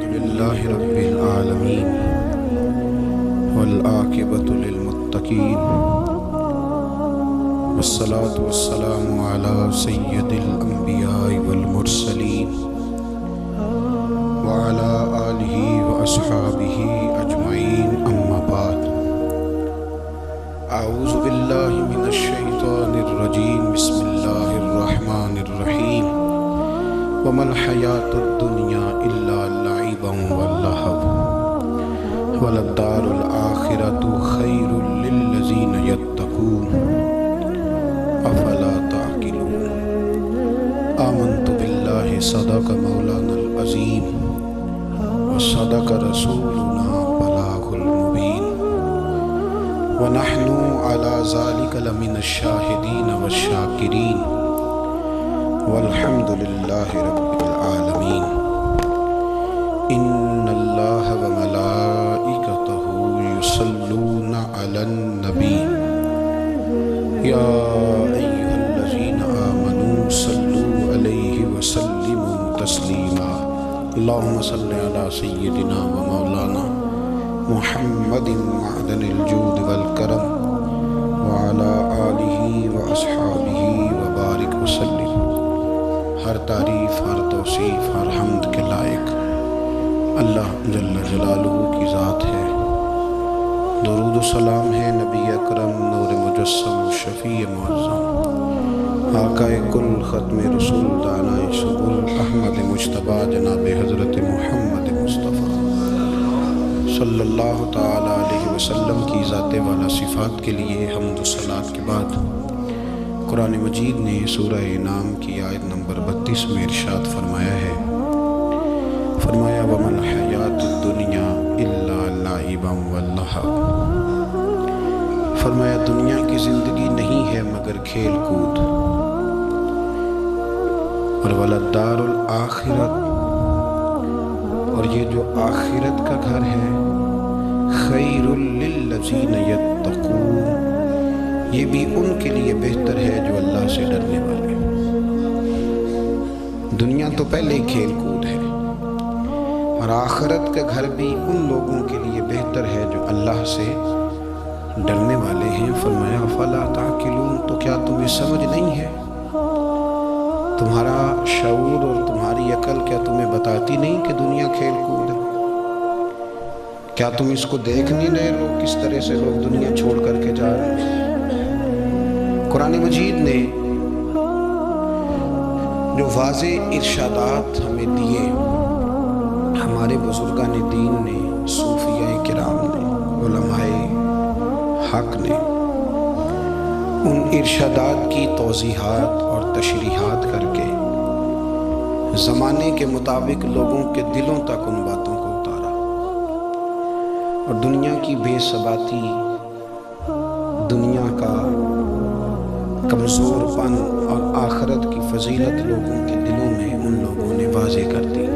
لله رب العالمين والعاقبة للمتقين والصلاة والسلام على سيد الأنبياء والمرسلين وعلى آله وأصحابه أجمعين أما بعد أعوذ بالله من الشيطان الرجيم بسم الله الرحمن الرحيم وما الحياة الدنيا إلا لعب ولهو وللدار الآخرة خير للذين يتقون أفلا تعقلون آمنت بالله صدق مولانا العظيم وصدق رسولنا بلاغ المبين ونحن على ذلك لمن الشاهدين والشاكرين والحمد لله رب العالمين إن الله وملائكته يصلون على النبي يا أيها الذين آمنوا صلوا عليه وسلموا تسليما اللهم صل على سيدنا ومولانا محمد معدن الجود والكرم وعلى آله وأصحابه وبارك وسلم ہر تعریف، ہر توصیف، ہر حمد کے لائق اللہ جل جلالہ کی ذات ہے۔ درود و سلام ہے نبی اکرم نور مجسم شفیع معظم آقا کل ختم رسول دانائے سبل احمد مجتبی جناب حضرت محمد مصطفیٰ صلی اللہ تعالی علیہ وسلم کی ذات والا صفات کے لیے حمد و صلات کے بعد قرآن مجید نے سورہ انعام کی آیت نمبر 32 میں ارشاد فرمایا ہے، فرمایا وَمَا الْحَيَاةُ الدُّنْيَا إِلَّا لَعِبًا وَلَهْوٌ، فرمایا دنیا کی زندگی نہیں ہے مگر کھیل کود، اور وَلَلدَّارُ الْآخِرَةُ، اور یہ جو آخرت کا گھر ہے، خَيْرٌ لِلَّذِينَ يَتَّقُونَ، یہ بھی ان کے لیے بہتر ہے جو اللہ سے ڈرنے والے۔ دنیا تو پہلے ہی کھیل کود ہے، اور آخرت کا گھر بھی ان لوگوں کے لیے بہتر ہے جو اللہ سے ڈرنے والے ہیں۔ فرمایا فلا تعقلون، تو کیا تمہیں سمجھ نہیں ہے؟ تمہارا شعور اور تمہاری عقل کیا تمہیں بتاتی نہیں کہ دنیا کھیل کود ہے؟ کیا تم اس کو دیکھ نہیں رہے لوگ کس طرح سے لوگ دنیا چھوڑ کر کے جا رہے ہیں؟ قرآن مجید نے جو واضح ارشادات ہمیں دیے، ہمارے بزرگان دین نے، صوفیاء کرام نے، علماء حق نے ان ارشادات کی توضیحات اور تشریحات کر کے زمانے کے مطابق لوگوں کے دلوں تک ان باتوں کو اتارا، اور دنیا کی بے ثباتی، دنیا کا کمزور پن اور آخرت کی فضیلت لوگوں کے دلوں میں ان لوگوں نے واضح کر دی۔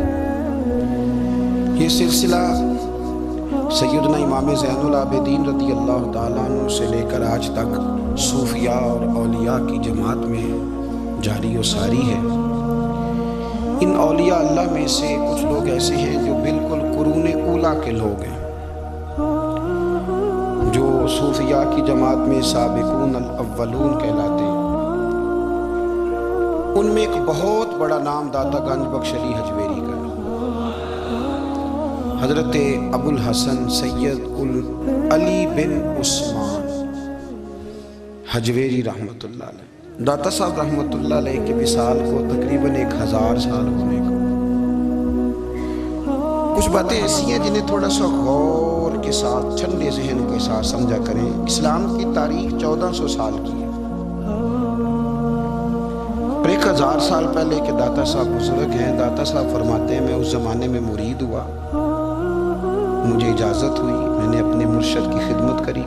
یہ سلسلہ سیدنا امام زین العابدین رضی اللہ تعالیٰ عنہ سے لے کر آج تک صوفیاء اور اولیاء کی جماعت میں جاری و ساری ہے۔ ان اولیاء اللہ میں سے کچھ لوگ ایسے ہیں جو بالکل قرون اولیٰ کے لوگ ہیں، جو صوفیاء کی جماعت میں سابقون الاولون کہلاتے ہیں۔ ان میں ایک بہت بڑا نام داتا گنج بخش علی حجویری کا، حضرت ابو الحسن سید علی بن عثمان حجویری رحمۃ اللہ علیہ۔ داتا صاحب رحمۃ اللہ علیہ کے وصال کو تقریباً 1000 سال ہونے کو۔ کچھ باتیں ایسی ہیں جنہیں تھوڑا سا غور کے ساتھ، ٹھنڈے ذہن کے ساتھ سمجھا کریں۔ اسلام کی تاریخ 1400 سال کی ہے، اور 1000 سال پہلے کے داتا صاحب بزرگ ہیں۔ داتا صاحب فرماتے ہیں میں اس زمانے میں مرید ہوا، مجھے اجازت ہوئی، میں نے اپنے مرشد کی خدمت کری،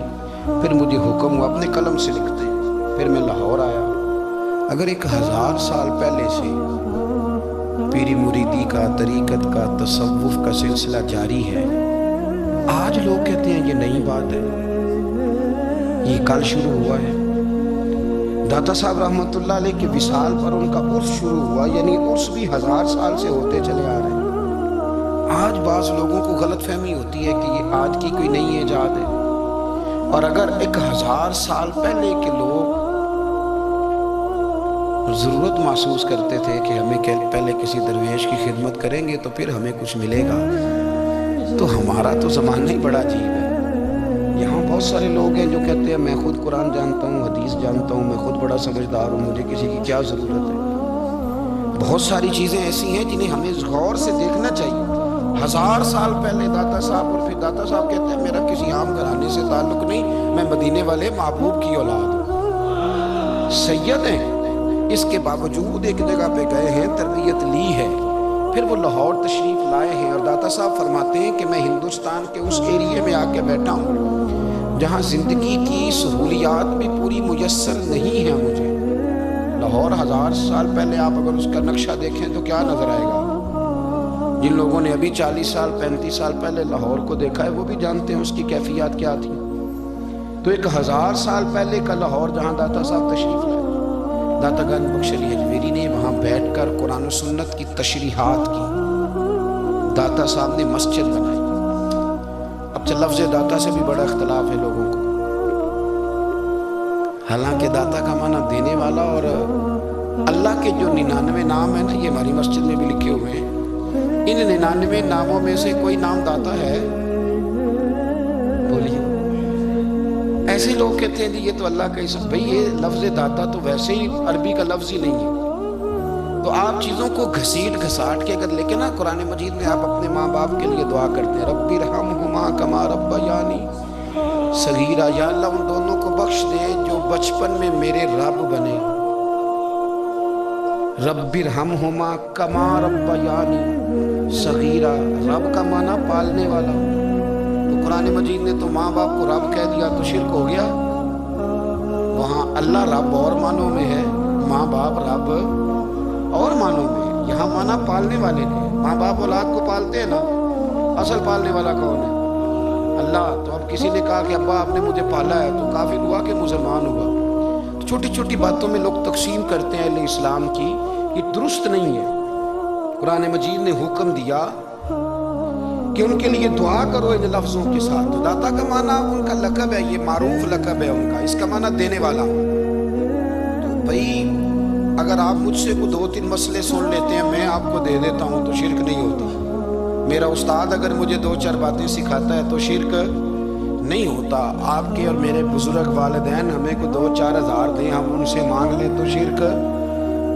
پھر مجھے حکم ہوا اپنے قلم سے لکھتے ہیں، پھر میں لاہور آیا۔ اگر 1000 سال پہلے سے پیری مریدی کا، طریقت کا، تصوف کا سلسلہ جاری ہے، آج لوگ کہتے ہیں یہ نئی بات ہے، یہ کل شروع ہوا ہے۔ داتا صاحب رحمۃ اللہ علیہ کے وصال پر ان کا عرس شروع ہوا، یعنی عرس بھی 1000 سال سے ہوتے چلے آ رہے ہیں۔ آج بات بعض لوگوں کو غلط فہمی ہوتی ہے کہ یہ آج کی کوئی نئی ایجاد ہے، اور اگر 1000 سال پہلے کے لوگ ضرورت محسوس کرتے تھے کہ ہمیں پہلے کسی درویش کی خدمت کریں گے تو پھر ہمیں کچھ ملے گا، تو ہمارا تو زمانہ ہی بڑا عجیب ہے۔ یہاں بہت سارے لوگ ہیں جو کہتے ہیں میں خود قرآن جانتا ہوں، حدیث جانتا ہوں، میں خود بڑا سمجھدار ہوں، مجھے کسی کی کیا ضرورت ہے۔ بہت ساری چیزیں ایسی ہیں جنہیں ہمیں غور سے دیکھنا چاہیے۔ 1000 سال پہلے داتا صاحب، اور پھر داتا صاحب کہتے ہیں میرا کسی عام گھرانے سے تعلق نہیں، میں مدینے والے محبوب کی اولاد ہوں، سید ہیں، اس کے باوجود ایک جگہ پہ گئے ہیں، تربیت لی ہے، پھر وہ لاہور تشریف لائے ہیں، اور داتا صاحب فرماتے ہیں کہ میں ہندوستان کے اس ایریے میں آ کے بیٹھا ہوں جہاں زندگی کی سہولیات بھی پوری میسر نہیں ہیں مجھے۔ لاہور 1000 سال پہلے آپ اگر اس کا نقشہ دیکھیں تو کیا نظر آئے گا؟ جن لوگوں نے ابھی 40 سال 35 سال پہلے لاہور کو دیکھا ہے وہ بھی جانتے ہیں اس کی کیفیات کیا تھی۔ تو ایک 1000 سال پہلے کا لاہور جہاں داتا صاحب تشریف لائے، داتا گنج بخش علی اجمیری نے وہاں بیٹھ کر قرآن و سنت کی تشریحات کی، داتا صاحب نے مسجد بنائی۔ اب لفظ داتا سے بھی بڑا اختلاف ہے لوگوں کو، حالانکہ داتا کا معنی دینے والا، اور اللہ کے جو 99 نام ہیں نا، یہ ہماری مسجد میں بھی لکھے ہوئے ہیں، ان 99 ناموں میں سے کوئی نام داتا ہے؟ بولیے۔ ایسے لوگ کہتے ہیں یہ تو اللہ کا اسم، بھئی یہ لفظ داتا تو ویسے ہی عربی کا لفظ ہی نہیں ہے، تو آپ چیزوں کو گھسیٹ گھساٹ کے اگر لیکن نا قرآن مجید میں آپ اپنے ماں باپ کے لیے دعا کرتے ہیں، رب ارحمہما کما ربیانی صغیرا، یا اللہ ان دونوں کو بخش دے جو بچپن میں میرے رب بنے، رب ارحمہما کما ربیانی صغیرا، رب کا معنی پالنے والا، تو قرآن مجید نے تو ماں باپ کو رب کہہ دیا تو شرک ہو گیا۔ وہاں اللہ رب اور معنوں میں ہے، ماں باپ رب اور معنوں میں ہے، یہاں معنی پالنے والے نے، ماں باپ اولاد کو پالتے ہیں نا، اصل پالنے والا کون ہے؟ اللہ۔ تو اب کسی نے کہا کہ ابا آپ نے مجھے پالا ہے تو کافر ہوا کہ مسلمان ہوا؟ تو چھوٹی چھوٹی باتوں میں لوگ تقسیم کرتے ہیں اہل اسلام کی، یہ درست نہیں ہے۔ قرآن مجید نے حکم دیا کہ ان کے لیے دعا کرو ان لفظوں کے ساتھ۔ تو داتا کا معنی ان کا لقب ہے، یہ معروف لقب ہے ان کا، اس کا معنی دینے والا۔ تو بھئی اگر آپ مجھ سے کوئی 2-3 مسئلے سن لیتے ہیں میں آپ کو دے دیتا ہوں تو شرک نہیں ہوتا، میرا استاد اگر مجھے 2-4 باتیں سکھاتا ہے تو شرک نہیں ہوتا، آپ کے اور میرے بزرگ والدین ہمیں کو 2-4 ہزار دیں ہم ان سے مانگ لیں تو شرک،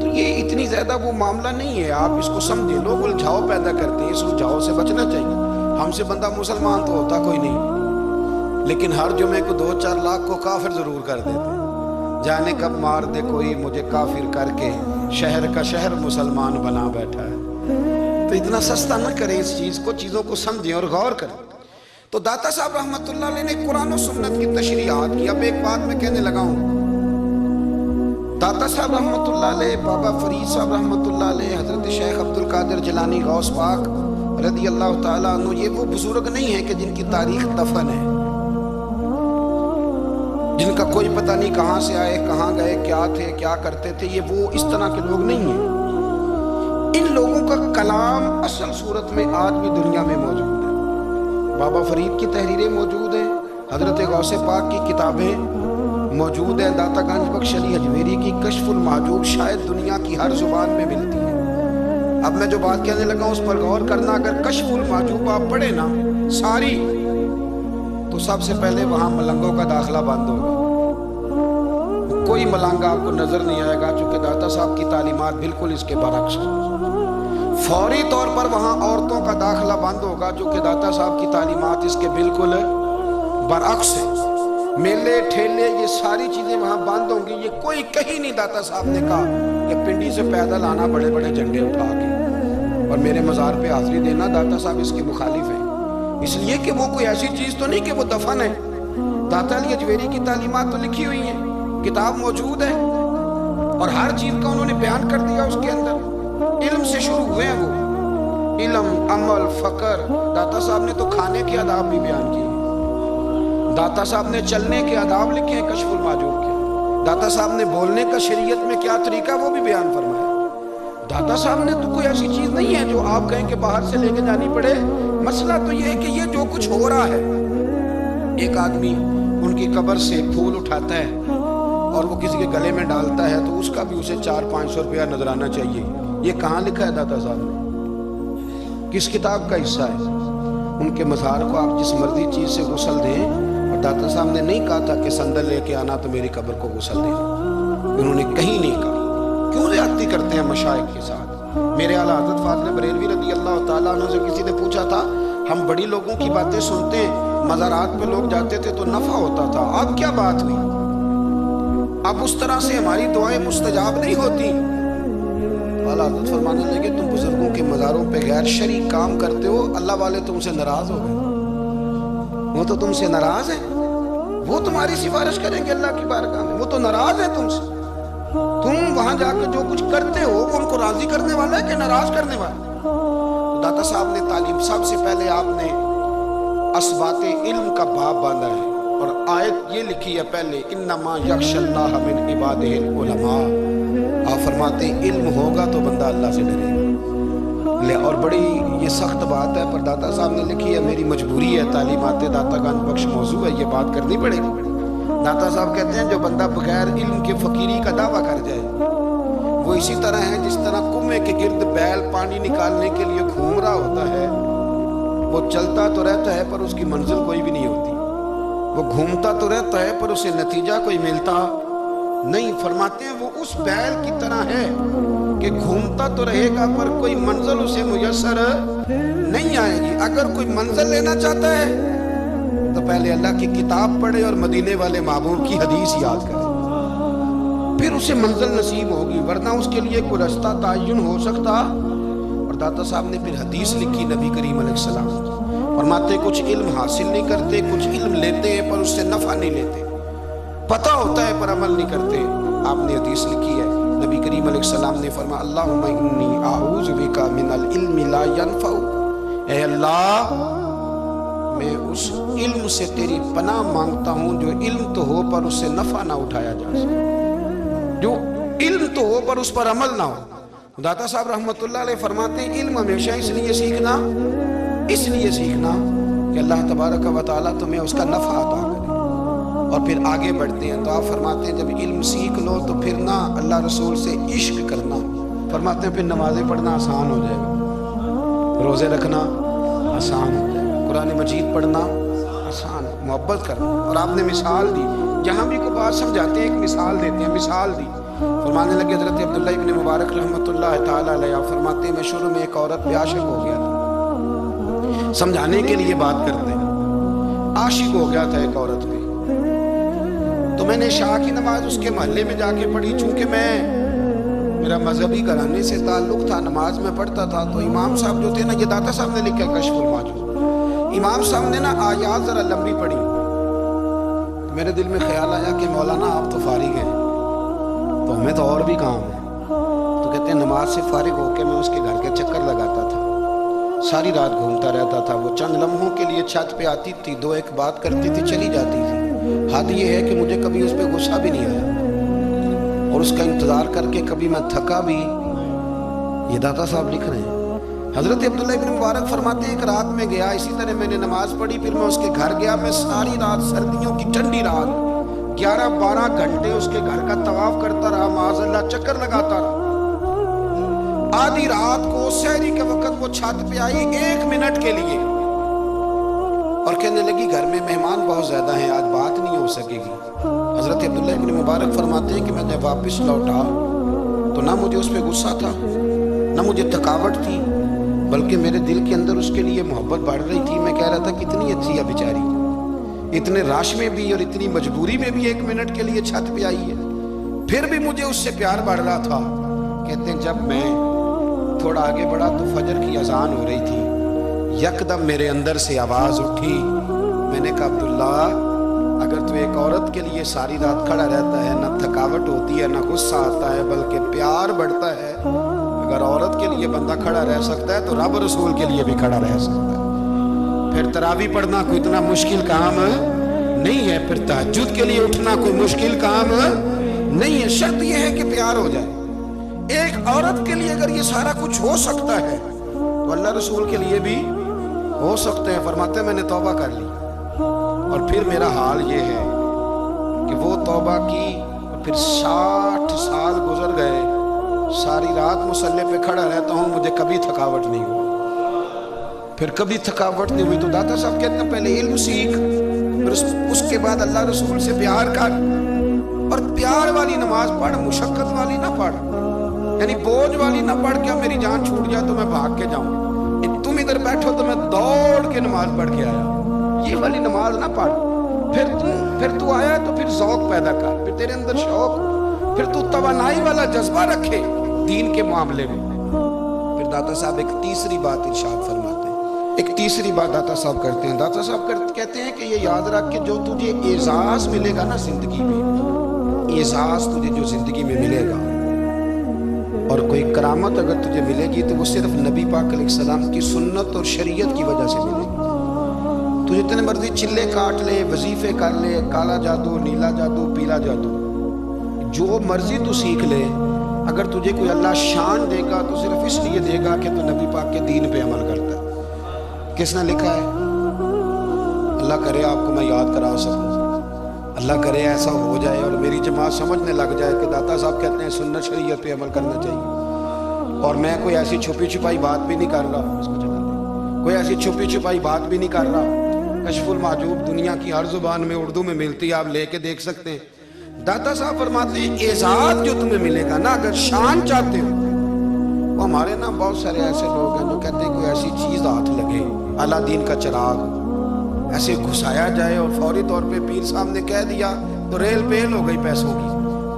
تو یہ اتنی زیادہ وہ معاملہ نہیں ہے، آپ اس کو سمجھیں۔ لوگ الجھاؤ پیدا کرتے ہیں، اس الجھاؤ سے بچنا چاہیے۔ ہم سے بندہ مسلمان تو ہوتا کوئی نہیں، لیکن ہر جمعے کو 2-4 لاکھ کو کافر ضرور کر دیتے ہیں، جانے کب مار دے کوئی مجھے کافر کر کے، شہر کا شہر مسلمان بنا بیٹھا ہے۔ تو اتنا سستا نہ کریں اس چیز کو، چیزوں کو سمجھیں اور غور کریں۔ تو داتا صاحب رحمۃ اللہ علیہ نے قرآن و سنت کی تشریحات کی۔ اب ایک بات میں کہنے لگا ہوں، داتا صاحب رحمۃ اللہ علیہ، بابا فرید صاحب رحمۃ اللہ علیہ، حضرت شیخ عبد القادر جیلانی غوث پاک رضی اللہ تعالیٰ عنہ، یہ وہ بزرگ نہیں ہیں کہ جن کی تاریخ دفن ہے، جن کا کوئی پتہ نہیں کہاں سے آئے، کہاں گئے، کیا تھے، کیا کرتے تھے، یہ وہ اس طرح کے لوگ نہیں ہیں۔ ان لوگوں کا کلام اصل صورت میں آج بھی دنیا میں موجود ہے۔ بابا فرید کی تحریریں موجود ہیں، حضرت غوث پاک کی کتابیں موجود ہیں، داتا گنج بخش علی اجمیری کی کشف المحجوب شاید دنیا کی ہر زبان میں ملتی ہے۔ اب میں جو بات کہنے لگا ہوں اس پر غور کرنا، اگر کشف المحجوب آپ پڑھیں نا ساری، تو سب سے پہلے وہاں ملنگوں کا داخلہ بند ہوگا، کوئی ملنگا آپ کو نظر نہیں آئے گا، چونکہ داتا صاحب کی تعلیمات بالکل اس کے برعکس ہیں۔ فوری طور پر وہاں عورتوں کا داخلہ بند ہوگا، جو کہ داتا صاحب کی تعلیمات اس کے بالکل برعکس ہیں۔ میلے ٹھیلے یہ ساری چیزیں وہاں بند ہوں گی، یہ کوئی کہیں نہیں داتا صاحب نے کہا کہ پنڈی سے پیدل آنا بڑے بڑے جھنڈے اٹھا کے اور میرے مزار پہ حاضری دینا، داتا صاحب اس کے مخالف ہیں، اس لیے کہ وہ کوئی ایسی چیز تو نہیں کہ وہ دفن ہے۔ داتا علی اجمیری کی تعلیمات تو لکھی ہوئی ہیں، کتاب موجود ہے، اور ہر چیز کا انہوں نے بیان کر دیا اس کے اندر۔ علم سے شروع ہوئے ہیں وہ، علم، عمل، فقر۔ داتا صاحب نے تو کھانے کے آداب بھی بیان کیے، داتا صاحب نے چلنے کے آداب لکھے ہیں کشف المحجوب کے، داتا صاحب نے بولنے کا شریعت میں کیا طریقہ وہ بھی بیان فرمایا، داتا صاحب نے تو کوئی ایسی چیز نہیں ہے جو آپ کہیں کہ باہر سے لے کے جانی پڑے. مسئلہ تو یہ ہے کہ یہ جو کچھ ہو رہا ہے، ایک آدمی ان کی قبر سے پھول اٹھاتا ہے اور وہ کسی کے گلے میں ڈالتا ہے تو اس کا بھی اسے 400-500 روپیہ نظر آنا چاہیے. یہ کہاں لکھا ہے داتا صاحب نے؟ کس کتاب کا حصہ ہے؟ ان کے مزار کو آپ جس مرضی چیز سے غسل دیں، اور داتا صاحب نے نہیں کہا تھا کہ سندل لے کے آنا تو میری قبر کو غسل دے. انہوں نے کہیں نہیں کہا. کیوں زیادتی کرتے ہیں مشائخ کے ساتھ؟ میرے اعلیٰ حضرت فاضل بریلوی رضی اللہ تعالیٰ عنہ سے کسی نے پوچھا تھا، ہم بڑی لوگوں کی باتیں سنتے ہیں، مزارات پہ لوگ جاتے تھے تو نفع ہوتا تھا، اب کیا بات ہوئی؟ اب اس طرح سے ہماری دعائیں مستجاب نہیں ہوتی. اعلیٰ حضرت فرمانے لگے تم بزرگوں کے مزاروں پہ غیر شرعی کام کرتے ہو، اللہ والے تم سے ناراض ہو گئے. وہ تو تم سے ناراض ہیں، وہ تمہاری سفارش کریں گے اللہ کی بارگاہ میں، وہ تو ناراض ہیں تم سے. تم وہاں جا کے جو کچھ کرتے ہو وہ ان کو راضی کرنے والا ہے کہ ناراض کرنے والا ہے؟ تو داتا صاحب نے تعلیم، سب سے پہلے آپ نے اسبات علم کا باب باندھا ہے اور آیت یہ لکھی ہے پہلے، انما یخشی اللہ من عبادہ العلماء. آپ فرماتے ہیں علم ہوگا تو بندہ اللہ سے ڈرے گا. اور بڑی یہ سخت بات ہے پر داتا صاحب نے لکھی ہے، میری مجبوری ہے، تعلیمات داتا گان بخش موضوع ہے، یہ بات کرنی پڑے گی. داتا صاحب کہتے ہیں جو بندہ بغیر علم کے فقیری کا دعویٰ کر جائے وہ اسی طرح ہے جس طرح کنویں کے گرد بیل پانی نکالنے کے لیے گھوم رہا ہوتا ہے. وہ چلتا تو رہتا ہے پر اس کی منزل کوئی بھی نہیں ہوتی، وہ گھومتا تو رہتا ہے پر اسے نتیجہ کوئی ملتا نہیں. فرماتے ہیں وہ اس بیل کی طرح ہے کہ گھومتا تو رہے گا پر کوئی منزل اسے میسر نہیں آئے گی. اگر کوئی منزل لینا چاہتا ہے تو پہلے اللہ کی کتاب پڑھے اور مدینے والے محبوب کی حدیث یاد کرے، پھر اسے منزل نصیب ہوگی، ورنہ اس کے لیے کوئی رستہ تعین ہو سکتا. اور داتا صاحب نے پھر حدیث لکھی نبی کریم علیہ السلام کی. فرماتے کچھ علم حاصل نہیں کرتے، کچھ علم لیتے ہیں پر اس سے نفع نہیں لیتے، پتہ ہوتا ہے پر عمل نہیں کرتے. آپ نے حدیث لکھی ہے، نبی کریم علیہ السلام نے فرمایا اللہم انی اعوذ بک من العلم لا ینفع. اے اللہ میں اس علم سے تیری پناہ مانگتا ہوں جو علم تو ہو پر اس سے نفع نہ اٹھایا جا سکے، جو علم تو ہو پر اس پر عمل نہ ہو. داتا صاحب رحمت اللہ علیہ فرماتے ہیں علم ہمیشہ اس لیے سیکھنا کہ اللہ تبارک و تعالیٰ تمہیں اس کا نفع عطا کرے. اور پھر آگے بڑھتے ہیں تو آپ فرماتے ہیں جب علم سیکھ لو تو پھر نہ اللہ رسول سے عشق کرنا. فرماتے ہیں پھر نمازیں پڑھنا آسان ہو جائے گا، روزے رکھنا آسان ہو جائے گا، قرآن مجید پڑھنا آسان، محبت کرنا. اور آپ نے مثال دی، جہاں بھی کوئی بات سمجھاتے ہیں ایک مثال دیتے ہیں. مثال دی، فرمانے لگے حضرت عبداللہ ابن مبارک رحمۃ اللہ تعالیٰ علیہ فرماتے ہیں میں شروع میں ایک عورت پہ عاشق ہو گیا تھا. سمجھانے کے لیے بات کرتے ہیں، عاشق ہو گیا تھا ایک عورت پہ. تو میں نے عشاء کی نماز اس کے محلے میں جا کے پڑھی. چونکہ میرا مذہبی گھرانے سے تعلق تھا، نماز میں پڑھتا تھا. تو امام صاحب جو تھے نا، یہ داتا صاحب نے لکھا کشف الماجوز، امام صاحب نے نا آیات ذرا لمبی پڑھی. میرے دل میں خیال آیا کہ مولانا آپ تو فارغ ہیں تو ہمیں تو اور بھی کام ہے. تو کہتے ہیں نماز سے فارغ ہو کے میں اس کے گھر کے چکر لگاتا تھا، ساری رات گھومتا رہتا تھا. وہ چند لمحوں کے لیے چھت پہ آتی تھی، دو ایک بات کرتی تھی، چلی جاتی تھی. حد یہ ہے کہ مجھے کبھی اس پہ غصہ بھی نہیں آیا اور اس کا انتظار کر کے کبھی میں تھکا بھی. یہ داتا صاحب لکھ رہے ہیں. حضرت عبداللہ ابن مبارک فرماتے ہیں ایک رات میں گیا، اسی طرح میں نے نماز پڑھی، پھر میں اس کے گھر گیا. میں ساری رات، سردیوں کی ٹھنڈی رات، 11-12 گھنٹے اس کے گھر کا طواف کرتا رہا، معاذ اللہ چکر لگاتا رہا. آدھی رات کو سحری کے وقت وہ چھت پہ آئی 1 منٹ کے لیے اور کہنے لگی گھر میں مہمان بہت زیادہ ہیں، آج بات نہیں ہو سکے گی. حضرت عبداللہ ابن مبارک فرماتے ہیں کہ میں نے واپس لوٹا تو نہ مجھے اس پہ غصہ تھا نہ مجھے تھکاوٹ تھی، بلکہ میرے دل کے اندر اس کے لیے محبت بڑھ رہی تھی. میں کہہ رہا تھا کتنی اچھی ہے بیچاری، اتنے رش میں بھی اور اتنی مجبوری میں بھی 1 منٹ کے لیے چھت پہ آئی ہے، پھر بھی مجھے اس سے پیار بڑھ رہا تھا. کہتے ہیں جب میں تھوڑا آگے بڑھا تو فجر کی اذان ہو رہی تھی. یکدم میرے اندر سے آواز اٹھی. میں نے کہا عبداللہ اگر تو ایک عورت کے لیے ساری رات کھڑا رہتا ہے، نہ تھکاوٹ ہوتی ہے نہ غصہ آتا ہے بلکہ پیار بڑھتا ہے، اگر عورت کے لیے بندہ کھڑا رہ سکتا ہے تو رب رسول کے لیے بھی کھڑا رہ سکتا ہے. پھر تراویح پڑھنا کوئی اتنا مشکل کام نہیں ہے، پھر تہجد کے لیے اٹھنا کوئی مشکل کام نہیں ہے. شرط یہ ہے کہ پیار ہو جائے. ایک عورت کے لیے اگر یہ سارا کچھ ہو سکتا ہے تو اللہ رسول کے لیے بھی ہو سکتے ہیں. فرماتے ہیں میں نے توبہ کر لی اور پھر میرا حال یہ ہے کہ وہ توبہ کی اور پھر 60 سال گزر گئے, ساری رات مصلی پہ کھڑا رہتا ہوں, مجھے کبھی تھکاوٹ نہیں ہوئی. پھر کبھی تھکاوٹ نہیں ہوئی. تو داتا صاحب کہتے ہیں پہلے علم سیکھ, پھر اس کے بعد اللہ رسول سے پیار کر, اور پیار والی نماز پڑھ, مشقت والی نہ پڑھ, یعنی بوجھ والی نہ پڑھ کہ میری جان چھوٹ جائے تو میں بھاگ کے جاؤں, تم ادھر بیٹھو تو میں دوڑ کے نماز پڑھ کے آیا, یہ والی نماز نہ پڑھ. پھر تو آیا تو پھر ذوق پیدا کر, پھر تیرے اندر شوق, پھر تو توانائی والا جذبہ رکھے دین کے معاملے میں. پھر داتا صاحب ایک تیسری بات ارشاد فرماتے ہیں, ایک تیسری بات داتا صاحب کرتے ہیں. داتا صاحب کہتے ہیں کہ یہ یاد رکھ کہ جو تجھے اعزاز ملے گا نا زندگی میں, اعزاز تجھے جو زندگی میں ملے گا اور کوئی کرامت اگر تجھے ملے گی تو وہ صرف نبی پاک علیہ السلام کی سنت اور شریعت کی وجہ سے ملے گی. تو جتنے مرضی چلے کاٹ لے, وظیفے کر لے, کالا جادو, نیلا جادو, پیلا جادو, جو مرضی تو سیکھ لے, اگر تجھے کوئی اللہ شان دے گا تو صرف اس لیے دے گا کہ تو نبی پاک کے دین پہ عمل کرتا ہے. کس نے لکھا ہے؟ اللہ کرے آپ کو میں یاد کرا سکوں, اللہ کرے ایسا ہو جائے اور میری جماعت سمجھنے لگ جائے کہ داتا صاحب کہتے ہیں سنت شریعت پہ عمل کرنا چاہیے. اور میں کوئی ایسی چھپی چھپائی بات بھی نہیں کر رہا, اس کو چلا دیں, کوئی ایسی چھپی چھپائی بات بھی نہیں کر رہا. کشف المحجوب دنیا کی ہر زبان میں اردو میں ملتی ہے, آپ لے کے دیکھ سکتے ہیں. داتا صاحب فرماتے ہیں اعزاز جو تمہیں ملے گا نا, اگر شان چاہتے ہو, وہ ہمارے نا بہت سارے ایسے لوگ ہیں جو کہتے ہیں کوئی ایسی چیز ہاتھ لگے, اعلیٰ دین کا چراغ ایسے گھسایا جائے اور فوری طور پہ پیر صاحب نے کہہ دیا تو ریل پیل ہو گئی پیسوں کی.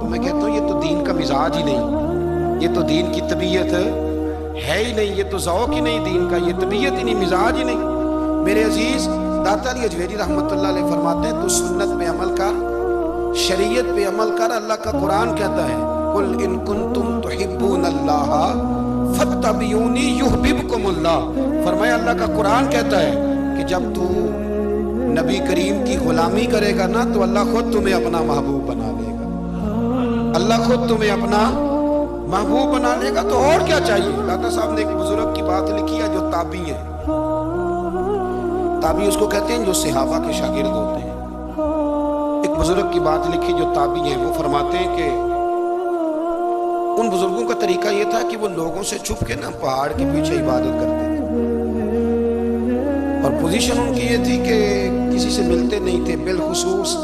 تو میں کہتا ہوں یہ تو دین کا مزاج ہی نہیں, یہ تو دین کی طبیعت ہے ہی نہیں, یہ تو ذوق ہی نہیں دین کا, یہ طبیعت ہی نہیں, مزاج ہی نہیں. میرے عزیز داتا علی اجویری رحمۃ اللہ علیہ فرماتے ہیں تو سنت پہ عمل کر, شریعت پہ عمل کر. اللہ کا قرآن کہتا ہے قل ان کنتم تحبون اللہ فاتبعونی یحببکم اللہ. فرمایا اللہ کا قرآن کہتا ہے کہ جب تو نبی کریم کی غلامی کرے گا نا تو اللہ خود تمہیں اپنا محبوب بنا لے گا, اللہ خود تمہیں اپنا محبوب بنا لے گا. تو اور کیا چاہیے؟ داتا صاحب نے ایک بزرگ کی بات لکھی ہے جو تابعی ہے, تابعی اس کو کہتے ہیں جو صحابہ کے شاگرد ہوتے ہیں. ایک بزرگ کی بات لکھی جو تابعی ہیں, وہ فرماتے ہیں کہ ان بزرگوں کا طریقہ یہ تھا کہ وہ لوگوں سے چھپ کے نا پہاڑ کے پیچھے عبادت کرتے تھے, اور پوزیشن ان کی یہ تھی کہ کسی سے ملتے نہیں تھے, بالخصوص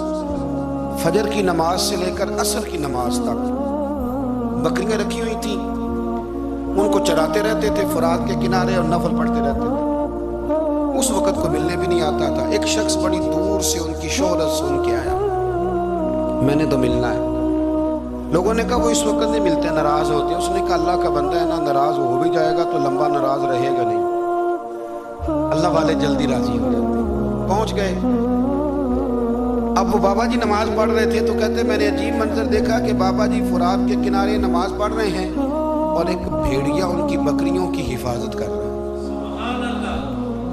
فجر کی نماز سے لے کر عصر کی نماز تک بکریاں رکھی ہوئی تھیں, ان کو چراتے رہتے تھے فرات کے کنارے اور نفل پڑھتے رہتے تھے. اس وقت کو ملنے بھی نہیں آتا تھا. ایک شخص بڑی دور سے ان کی شہرت سن کے آیا, میں نے تو ملنا ہے. لوگوں نے کہا وہ اس وقت نہیں ملتے, ناراض ہوتے. اس نے کہا اللہ کا بندہ ہے نا, ناراض ہو بھی جائے گا تو لمبا ناراض رہے گا نہیں, اللہ والے جلدی راضی ہو جاتے. پہنچ گئے. اب وہ بابا جی نماز پڑھ رہے تھے تو کہتے میں نے عجیب منظر دیکھا کہ بابا جی فرات کے کنارے نماز پڑھ رہے ہیں اور ایک بھیڑیا ان کی بکریوں کی حفاظت کر رہا ہے.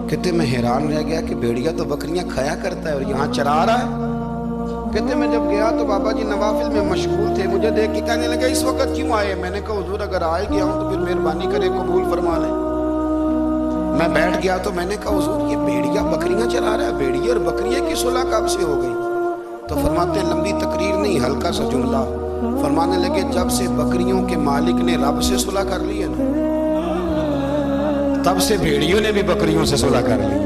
کہتے میں حیران رہ گیا کہ بھیڑیا تو بکریاں کھایا کرتا ہے اور یہاں چرا رہا ہے. کہتے میں جب گیا تو بابا جی نوافل میں مشغول تھے, مجھے دیکھ کے کہنے لگا اس وقت کیوں آئے؟ میں نے کہا حضور اگر آئے گیا ہوں تو پھر مہربانی کرے قبول فرما لیں. میں بیٹھ گیا تو میں نے کہا حضور یہ بھیڑیا بکریاں چلا رہا ہے, بھیڑیا اور بکریے کی صلح کب سے ہو گئی؟ تو فرماتے ہیں لمبی تقریر نہیں, ہلکا سا جملہ. فرمانے لگے جب سے بکریوں کے مالک نے رب سے صلح کر لی ہے نا, تب سے بھیڑیوں نے بھی بکریوں سے صلح کر لی.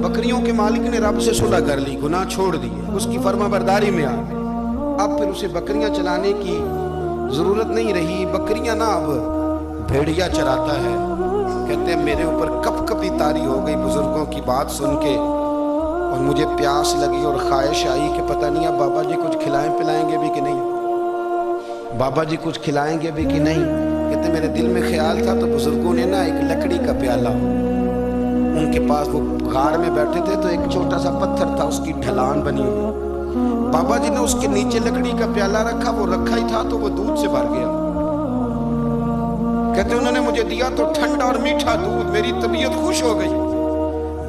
بکریوں کے مالک نے رب سے صلح کر لی, گناہ چھوڑ دیے, اس کی فرما برداری میں آ گئے. اب پھر اسے بکریاں چلانے کی ضرورت نہیں رہی. بکریاں نا اب بھیڑیا چراتا ہے. کہتے ہیں میرے اوپر کپ کپی طاری ہو گئی بزرگوں کی بات سن کے, اور مجھے پیاس لگی اور خواہش آئی کہ پتہ نہیں اب بابا جی کچھ کھلائیں پلائیں گے بھی کہ نہیں, بابا جی کچھ کھلائیں گے بھی کہ نہیں. کہتے میرے دل میں خیال تھا تو بزرگوں نے نا ایک لکڑی کا پیالہ, ان کے پاس وہ غار میں بیٹھے تھے تو ایک چھوٹا سا پتھر تھا, اس کی ڈھلان بنی ہوئی. بابا جی نے اس کے نیچے لکڑی کا پیالہ رکھا, وہ رکھا ہی تھا تو وہ دودھ سے بھر گیا. کہتے انہوں نے مجھے دیا تو ٹھنڈا اور میٹھا دودھ, میری طبیعت خوش ہو گئی.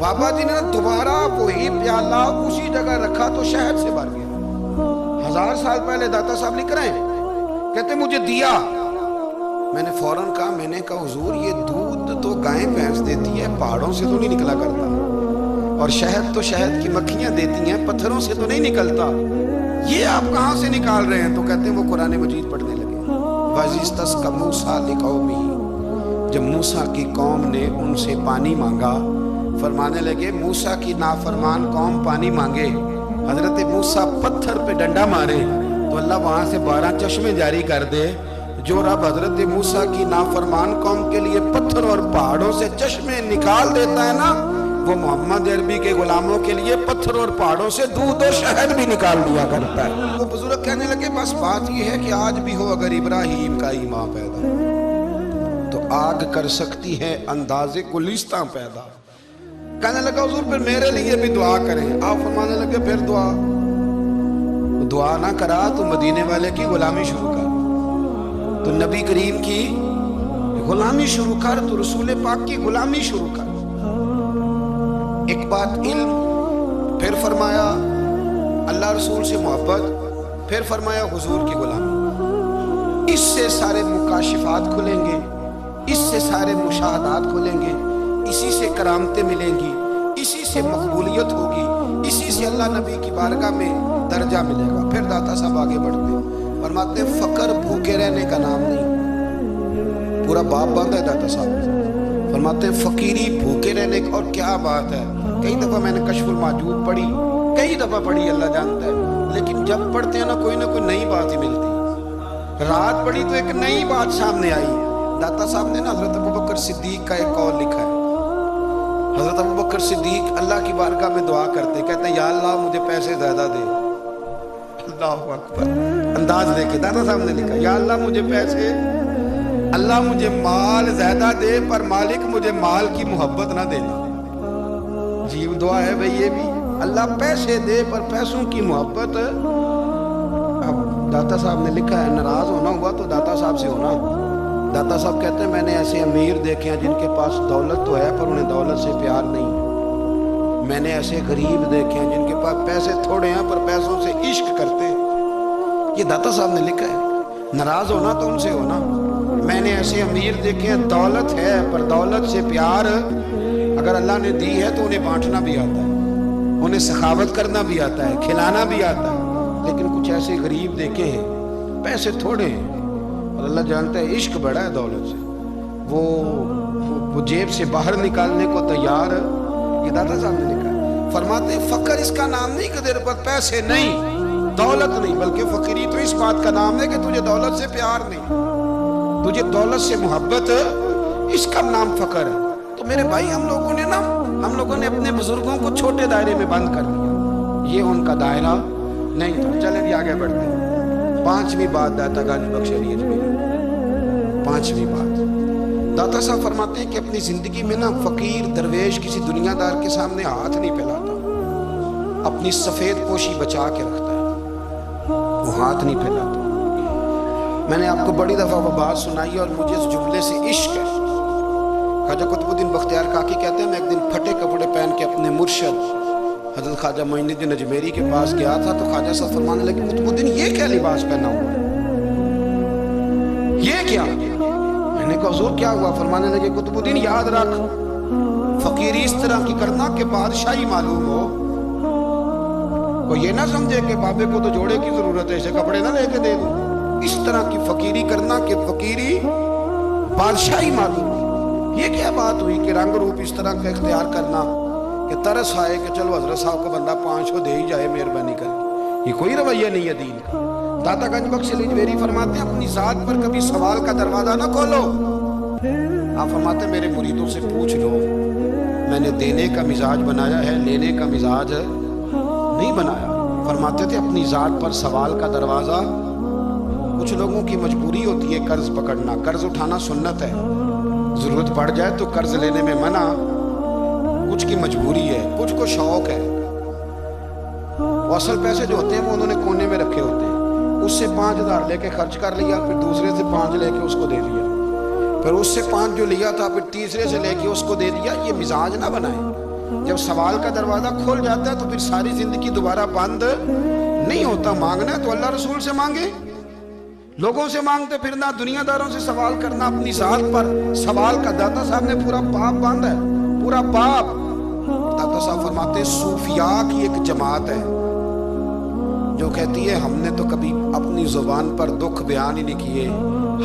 بابا جی نے دوبارہ وہی پیالہ اسی جگہ رکھا تو شہد سے بھر گیا. 1000 سال پہلے داتا صاحب لکھ رہے ہیں, کہتے مجھے دیا میں نے فوراً کہا، میں نے کہا حضور یہ دودھ تو گائیں بھینس دیتی ہے، پہاڑوں سے تو نہیں نکلا کرتا، اور شہد تو شہد کی مکھیاں دیتی ہیں، پتھروں سے تو نہیں نکلتا، یہ آپ کہاں سے نکال رہے ہیں؟ تو کہتے ہیں وہ قرآن مجید پڑھنے لگے۔ وَإِذِ اسْتَسْقَىٰ مُوسَىٰ لِقَوْمِهِ، جب موسیٰ کی قوم نے ان سے پانی مانگا، فرمانے لگے موسیٰ کی نافرمان قوم پانی مانگے، حضرت موسیٰ پتھر پہ ڈنڈا مارے تو اللہ وہاں سے 12 چشمے جاری کر دے۔ جو رب حضرت موسیٰ کی نافرمان قوم کے لیے پتھر اور پہاڑوں سے چشمے نکال دیتا ہے نا، وہ محمد عربی کے غلاموں کے لیے پتھر اور پہاڑوں سے دودھ اور شہد بھی نکال دیا کرتا ہے۔ وہ بزرگ کہنے لگے بس بات یہ ہے کہ آج بھی ہو اگر ابراہیم کا ایمان پیدا تو آگ کر سکتی ہے اندازے گلستاں پیدا۔ کہنے لگا حضور پھر میرے لیے بھی دعا کریں۔ آپ فرمانے لگے پھر دعا نہ کرا تو مدینے والے کی غلامی شروع کر، تو نبی کریم کی غلامی شروع کر، تو رسول پاک کی غلامی شروع کر۔ ایک بات علم، پھر فرمایا اللہ رسول سے محبت، پھر فرمایا حضور کی غلامی۔ اس سے سارے مکاشفات کھلیں گے، اس سے سارے مشاہدات کھلیں گے، اسی سے کرامتیں ملیں گی، اسی سے مقبولیت ہوگی، اسی سے اللہ نبی کی بارگاہ میں درجہ ملے گا۔ پھر داتا صاحب آگے بڑھتے فرماتے فقر بھوکے رہنے کا نام نہیں، پورا باب بند ہے داتا صاحب۔ فرماتے فقیری بھوکے رہنے کا، اور کیا بات ہے، کئی دفعہ میں نے کشف المحجوب پڑھی، کئی دفعہ پڑھی، اللہ جانتا ہے، لیکن جب پڑھتے ہیں نا کوئی نہ کوئی نئی بات ہی ملتی۔ رات پڑھی تو ایک نئی بات سامنے آئی۔ داتا صاحب نے نا حضرت ابوبکر صدیق کا ایک قول لکھا ہے۔ حضرت ابوبکر صدیق اللہ کی بارگاہ میں دعا کرتے، کہتے ہیں یا اللہ مجھے پیسے زیادہ دے۔ اللہ اکبر، انداز دیکھیں، داتا صاحب نے لکھا یا اللہ مجھے پیسے، اللہ مجھے مال زیادہ دے، پر مالک مجھے مال کی محبت نہ دینا۔ عجیب دعا ہے بھئی یہ بھی، اللہ پیسے دے پر پیسوں کی محبت۔ اب داتا صاحب نے لکھا ہے ناراض ہونا ہوا تو داتا صاحب سے ہونا۔ داتا صاحب کہتے ہیں میں نے ایسے امیر دیکھے ہیں جن کے پاس دولت تو ہے پر انہیں دولت سے پیار نہیں، میں نے ایسے غریب دیکھے ہیں جن کے پاس پیسے تھوڑے ہیں پر پیسوں سے عشق کرتے ہیں۔ یہ داتا صاحب نے لکھا ہے، ناراض ہونا تو ان سے ہونا۔ میں نے ایسے امیر دیکھے ہیں دولت ہے پر دولت سے پیار اگر اللہ نے دی ہے تو انہیں بانٹنا بھی آتا ہے، انہیں سخاوت کرنا بھی آتا ہے، کھلانا بھی آتا ہے، لیکن کچھ ایسے غریب دیکھے ہیں پیسے تھوڑے ہیں اور اللہ جانتا ہے عشق بڑا ہے دولت سے، وہ جیب سے باہر نکالنے کو تیار۔ یہ داتا صاحب نے لکھا ہے، فرماتے فقر اس کا نام نہیں کہ تیرے پاس پیسے نہیں، دولت نہیں، بلکہ فقیری تو اس بات کا نام ہے کہ تجھے دولت سے پیار نہیں، تجھے دولت سے محبت، اس کا نام فقر ہے۔ تو میرے بھائی ہم لوگوں نے اپنے بزرگوں کو چھوٹے دائرے میں بند کر دیا، یہ ان کا دائرہ نہیں تھا۔ چلیں بھی آگے بڑھتے ہیں۔ 5ویں بات داتا گنج بخش علی اجمیری، 5ویں بات داتا صاحب فرماتے ہیں کہ اپنی زندگی میں نا فقیر درویش کسی دنیا دار کے سامنے ہاتھ نہیں پھیلاتا، اپنی سفید پوشی بچا کے رکھتا ہے، وہ ہاتھ نہیں پھیلاتا۔ میں نے آپ کو بڑی دفعہ وہ بات سنائی اور مجھے اس جملے سے عشق ہے۔ خواجہ قطب الدین بختیار کاکی کہتے ہیں میں ایک دن پھٹے کپڑے پہن کے اپنے مرشد حضرت خواجہ معین الدین اجمیری کے پاس گیا تھا، تو خواجہ صاحب فرمانے لگے قطب الدین یہ کیا لباس پہنا ہوا ہے، یہ کیا؟ میں نے کہا حضور کیا ہوا؟ فرمانے لگے قطب الدین یاد رکھ فقیری اس طرح کی کرنا کہ بادشاہی معلوم ہو، کوئی یہ نہ سمجھے کہ بابے کو تو جوڑے کی ضرورت ہے اسے کپڑے نہ لے کے دے دوں، اس طرح کی فقیری کرنا کہ فقیری بادشاہی معلوم ہو۔ یہ کیا بات ہوئی کہ رنگ روپ اس طرح کا اختیار کرنا کہ ترس آئے کہ چلو حضرت صاحب کو بندہ 500 دے ہی جائے مہربانی کر کے، یہ کوئی رویہ نہیں ہے دین کا۔ داتا گنج بخش علی اجمیری فرماتے ہیں اپنی ذات پر کبھی سوال کا دروازہ نہ کھولو۔ آپ فرماتے ہیں میرے مریدوں سے پوچھ لو، میں نے دینے کا مزاج بنایا ہے، لینے کا مزاج نہیں بنایا۔ فرماتے تھے اپنی ذات پر سوال کا دروازہ، کچھ لوگوں کی مجبوری ہوتی ہے قرض پکڑنا، قرض اٹھانا سنت ہے، ضرورت پڑ جائے تو قرض لینے میں منع، کچھ کی مجبوری ہے، کچھ کو شوق ہے، وہ اصل پیسے جو ہوتے ہیں وہ انہوں نے کونے میں رکھے ہوتے ہیں، اس سے 5000 لے کے خرچ کر لیا، پھر دوسرے سے 5 لے کے اس کو دے دیا، پھر اس سے 5 جو لیا تھا پھر تیسرے سے لے کے اس کو دے دیا۔ یہ مزاج نہ بنائیں، جب سوال کا دروازہ کھل جاتا ہے تو پھر ساری زندگی دوبارہ بند نہیں ہوتا۔ مانگنا ہے تو اللہ رسول سے مانگے، لوگوں سے مانگتے پھرنا، دنیا داروں سے سوال کرنا، اپنی ذات پر سوال کا داتا صاحب نے پورا باب باندھا ہے، پورا باب۔ داتا صاحب فرماتے ہیں صوفیاء کی ایک جماعت ہے جو کہتی ہے ہم نے تو کبھی اپنی زبان پر دکھ بیان ہی نہیں کیے،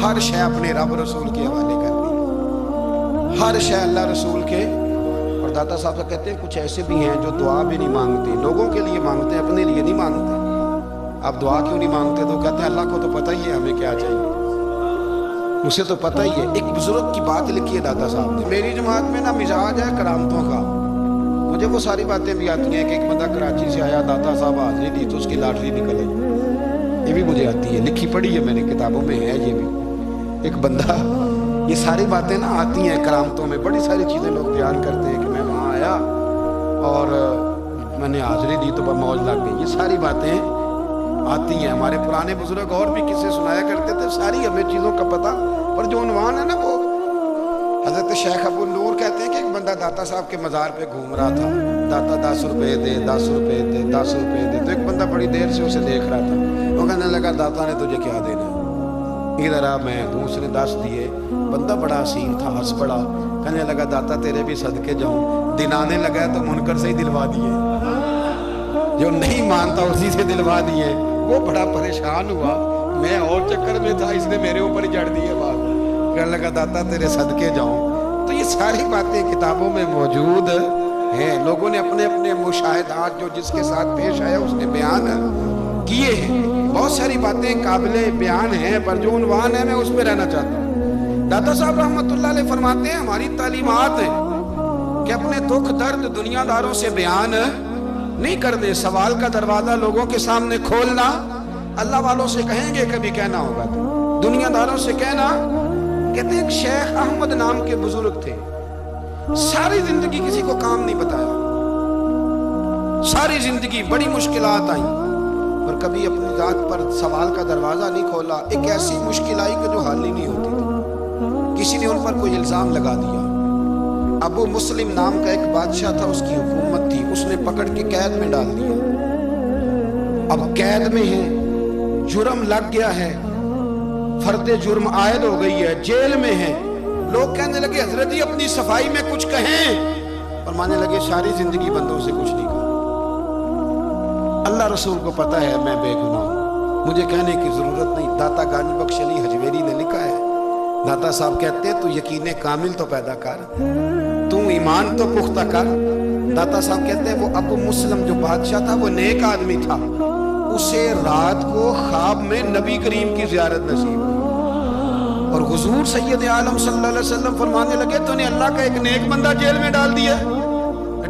ہر شے اپنے رب رسول کے حوالے کر دی، ہر شے اللہ رسول کے۔ اور داتا صاحب سے کہتے ہیں کچھ ایسے بھی ہیں جو دعا بھی نہیں مانگتے، لوگوں کے لیے مانگتے ہیں، اپنے لیے نہیں مانگتے۔ آپ دعا کیوں نہیں مانگتے؟ تو کہتے ہیں اللہ کو تو پتہ ہی ہے ہمیں کیا چاہیے، اسے تو پتہ ہی ہے۔ ایک بزرگ کی بات لکھی ہے داتا صاحب نے، میری جماعت میں نا مزاج ہے کرامتوں کا، مجھے وہ ساری باتیں بھی آتی ہیں کہ ایک بندہ کراچی سے آیا، داتا صاحب حاضری دی تو اس کی لاٹری نکل آئی، یہ بھی مجھے آتی ہے، لکھی پڑھی ہے میں نے، کتابوں میں ہے یہ بھی۔ ایک بندہ، یہ ساری باتیں نا آتی ہیں کرامتوں میں، بڑی ساری چیزیں لوگ بیان کرتے ہیں کہ میں وہاں آیا اور میں نے حاضری دی تو موج لگ گئی، یہ ساری باتیں آتی ہیں۔ ہمارے پرانے بزرگ اور بھی قصے سنایا کرتے تھے، ساری ہمیں چیزوں کا پتہ، پر جو عنوان ہے نا وہ حضرت شیخ ابو نور کہتے ہیں کہ ایک بندہ داتا صاحب کے مزار پہ گھوم رہا تھا، داتا 10 روپے دے، 10 روپے دے، 10 روپے دے، تو ایک بندہ بڑی دیر سے اسے دیکھ رہا تھا، وہ کہنے لگا داتا نے تجھے کیا دینا، ادھر آ میں دوں۔ اس نے 10 دیے، بندہ بڑا حسین تھا، ہنس پڑا، کہنے لگا داتا تیرے بھی صدقے جاؤں، دن آنے لگا تو منکر سے ہی دلوا دیے، جو نہیں مانتا اسی سے دلوا دیے۔ وہ بڑا پریشان ہوا، میں اور چکر میں تھا، اس نے میرے اوپر ہی جڑ دی ہے بات، کہنے لگا داتا تیرے صدقے جاؤں۔ تو یہ ساری باتیں کتابوں میں موجود ہیں، لوگوں نے اپنے اپنے مشاہدات جو جس کے ساتھ پیش آیا اس نے بیان کیے ہیں، بہت ساری باتیں قابل بیان ہیں، پر جو عنوان ہے میں اس پہ رہنا چاہتا ہوں۔ داتا صاحب رحمۃ اللہ علیہ فرماتے ہیں ہماری تعلیمات ہیں کہ اپنے دکھ درد دنیا داروں سے بیان نہیں کر دے، سوال کا دروازہ لوگوں کے سامنے کھولنا، اللہ والوں سے کہیں گے کبھی کہنا ہوگا تو دنیا داروں سے کہنا۔ کہتے ہیں ایک شیخ احمد نام کے بزرگ تھے، ساری زندگی کسی کو کام نہیں بتایا، ساری زندگی بڑی مشکلات آئیں، پر کبھی اپنی ذات پر سوال کا دروازہ نہیں کھولا۔ ایک ایسی مشکل آئی کہ جو حل ہی نہیں ہوتی تھی، کسی نے ان پر کوئی الزام لگا دیا۔ ابو مسلم نام کا ایک بادشاہ تھا، اس کی حکومت تھی، اس نے پکڑ کے قید میں ڈال دیا۔ اب قید میں ہے، جرم لگ گیا ہے، فرد جرم عائد ہو گئی ہے، جیل میں ہے۔ لوگ کہنے لگے حضرت جی اپنی صفائی میں کچھ کہیں، اور مانے لگے ساری زندگی بندوں سے کچھ نہیں کہا، اللہ رسول کو پتہ ہے میں بے گناہ ہوں، مجھے کہنے کی ضرورت نہیں۔ داتا گنج بخش علی حجویری نے لکھا ہے، داتا صاحب کہتے ہیں تو یقین کامل تو پیدا کر، تو ایمان تو پختہ کر۔ داتا صاحب کہتے ہیں وہ ابو مسلم جو بادشاہ تھا وہ نیک آدمی تھا، اسے رات کو خواب میں نبی کریم کی زیارت نصیب ہوئی، اور حضور سید عالم صلی اللہ علیہ وسلم فرمانے لگے تو نے اللہ کا ایک نیک بندہ جیل میں ڈال دیا،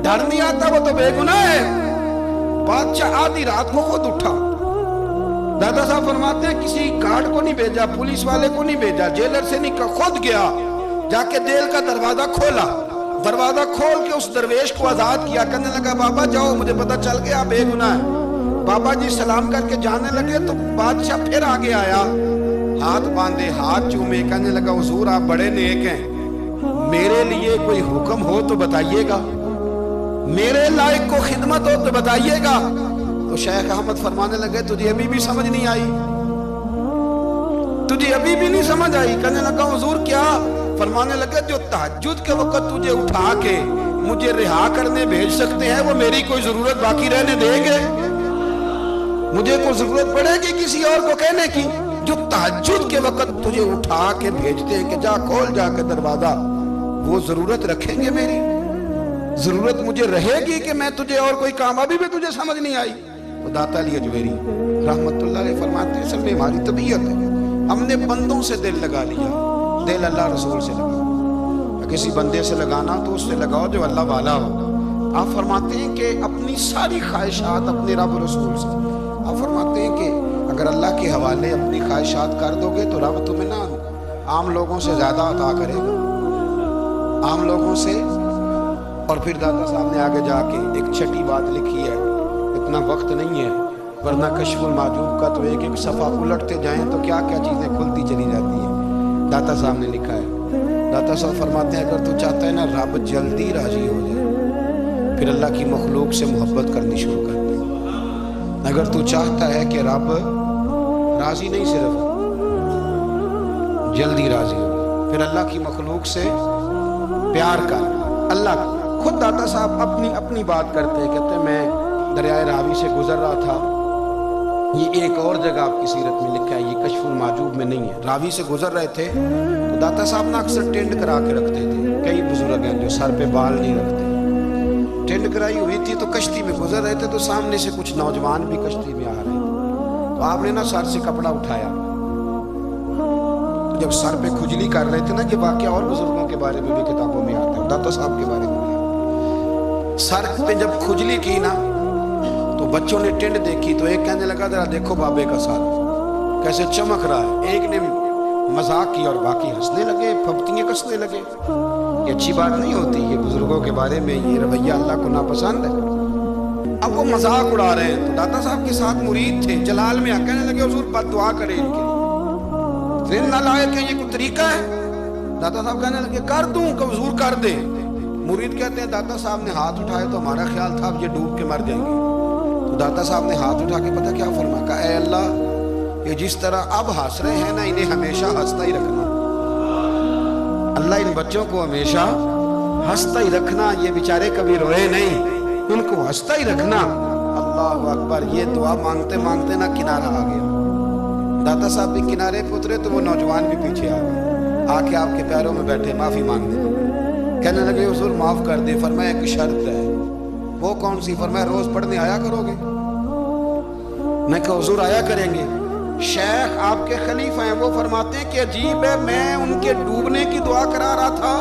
ڈر نہیں آتا، وہ تو بے گناہ ہے۔ بادشاہ آدھی رات کو خود اٹھا، دادا صاحب فرماتے ہیں کسی گارڈ کو نہیں بھیجا، پولیس والے کو نہیں بھیجا، جیلر سے نہیں کہا، خود گیا، جا کے جیل کا دروازہ کھولا، دروازہ کھول کے اس درویش کو آزاد کیا، کہنے لگا بابا جاؤ مجھے پتہ چل گیا بے گناہ ہے۔ بابا جی سلام کر کے جانے لگے تو بادشاہ پھر آگے آیا، ہاتھ باندھے، ہاتھ چومے، کہنے لگا حضور آپ بڑے نیک ہیں، میرے لیے کوئی حکم ہو تو بتائیے گا، میرے لائق کو خدمت ہو تو بتائیے گا۔ تو شیخ احمد فرمانے لگے تجھے ابھی بھی سمجھ نہیں آئی، تجھے ابھی بھی نہیں سمجھ آئی؟ کہنے لگا حضور کیا؟ فرمانے لگے جو تہجد کے وقت تجھے اٹھا کے مجھے رہا کرنے بھیج سکتے ہیں وہ میری کوئی ضرورت باقی رہنے دیں گے؟ مجھے کوئی ضرورت پڑے گی کسی اور کو کہنے کی؟ جو تہجد کے وقت تجھے اٹھا کے بھیجتے ہیں کہ جا کھول جا کے دروازہ، وہ ضرورت رکھیں گے میری؟ ضرورت مجھے رہے گی کہ میں تجھے اور کوئی کام؟ ابھی بھی تجھے سمجھ نہیں آئی؟ تو داتا علی حجویری رحمت اللہ علیہ فرماتے ہیں اصل میں ہماری طبیعت ہے، ہم نے بندوں سے دل لگا لیا، دل اللہ رسول سے لگا۔ کسی بندے سے لگانا تو اس سے لگاؤ جو اللہ والا ہو۔ آپ فرماتے ہیں کہ اپنی ساری خواہشات اپنے رب رسول سے، آپ فرماتے ہیں کہ اگر اللہ کے حوالے اپنی خواہشات کر دو گے تو رب تمہیں نہ عام لوگوں سے زیادہ عطا کرے گا، عام لوگوں سے۔ اور پھر داتا صاحب نے آگے جا کے ایک چھٹی بات لکھی ہے، اتنا وقت نہیں ہے ورنہ کشف المعجوب کا تو ایک ایک صفحہ الٹتے جائیں تو کیا کیا چیزیں کھلتی چلی جاتی ہیں۔ داتا صاحب نے لکھا ہے، داتا صاحب فرماتے ہیں اگر تو چاہتا ہے نا رب جلدی راضی ہو جائے، پھر اللہ کی مخلوق سے محبت کرنی شروع کر دے۔ اگر تو چاہتا ہے کہ رب راضی نہیں صرف جلدی راضی ہو. پھر اللہ کی مخلوق سے پیار کر. اللہ خود داتا صاحب اپنی بات کرتے ہیں, کہتے ہیں میں دریائے راوی سے گزر رہا تھا. یہ ایک اور جگہ آپ کی سیرت میں لکھا ہے, یہ کشف المعجوب میں نہیں ہے. راوی سے گزر رہے تھے تو داتا صاحب نے اکثر ٹینٹ کرا کے رکھتے تھے. کئی بزرگ ہیں جو سر پہ بال نہیں رکھتے, ٹینٹ کرائی ہوئی تھی تو کشتی میں گزر رہے تھے تو سامنے سے کچھ نوجوان بھی کشتی میں آ رہے تھے. تو آپ نے نا سر سے کپڑا اٹھایا. جب سر پہ کھجلی کر رہے تھے نا, یہ واقعہ اور بزرگوں کے بارے میں بھی کتابوں میں آتا ہے, داتا صاحب کے بارے میں. سر پہ جب کھجلی کی نا تو بچوں نے ٹینٹ دیکھی تو ایک کہنے لگا ذرا دیکھو بابے کا سر کیسے چمک رہا ہے. ایک نے مذاق کیا اور باقی ہنسنے لگے, پھپتیاں کسنے لگے. یہ اچھی بات نہیں ہوتی, یہ بزرگوں کے بارے میں یہ رویہ اللہ کو ناپسند ہے. اب وہ مذاق اڑا رہے ہیں تو داتا صاحب کے ساتھ مرید تھے جلال میں کہنے لگے حضور بد دعا کرے ان کے لیے, نہ لائے کہ یہ کوئی طریقہ ہے. داتا صاحب کہنے لگے کر دوں کہ حضور کر دے. مرید کہتے ہیں داتا صاحب نے ہاتھ اٹھائے تو ہمارا خیال تھا اب یہ ڈوب کے مر جائیں گے. تو داتا صاحب نے ہاتھ اٹھا کے پتہ کیا فرمایا, کہا اے اللہ یہ جس طرح اب ہنس رہے ہیں نا انہیں ہمیشہ ہنستا ہی رکھنا. اللہ ان بچوں کو ہمیشہ ہنستا ہی رکھنا, یہ بیچارے کبھی روئے نہیں, ان کو ہنستا ہی رکھنا. اللہ اکبر. یہ دعا مانگتے مانگتے نا کنارہ آ گیا. داتا صاحب بھی کنارے پہ اترے تو وہ نوجوان بھی پیچھے آ گئے, آ کے آپ کے پیروں میں بیٹھے معافی مانگنے. کہنے لگے حضور معاف کر دے. فرمایا ایک شرط ہے. وہ کون سی؟ فرمایا روز پڑھنے آیا کرو گے. میں کہا حضور آیا کریں گے. شیخ آپ کے خلیفہ ہیں, وہ فرماتے ہیں کہ عجیب ہے میں ان کے ڈوبنے کی دعا کرا رہا تھا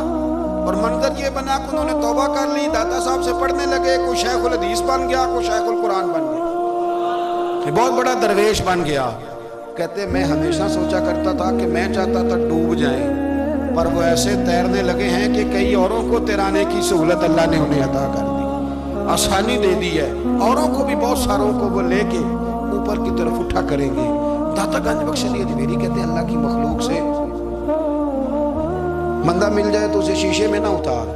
اور منظر یہ بنا کہ انہوں نے توبہ کر لی, داتا صاحب سے پڑھنے لگے, کوئی شیخ الحدیث بن گیا, کوئی شیخ القرآن بن گیا, بہت بڑا درویش بن گیا. کہتے میں ہمیشہ سوچا کرتا تھا کہ میں چاہتا تھا ڈوب جائیں, پر وہ ایسے تیرنے لگے ہیں کہ کئی اوروں کو تیرانے کی سہولت اللہ نے انہیں عطا کر دی, آسانی دے دی ہے. اوروں کو بھی بہت ساروں کو وہ لے کے اوپر کی طرف اٹھا کریں گے. داتا گنج بخش علی اجمیری کہتے ہیں اللہ کی مخلوق سے بندہ مل جائے تو اسے شیشے میں نہ اتار.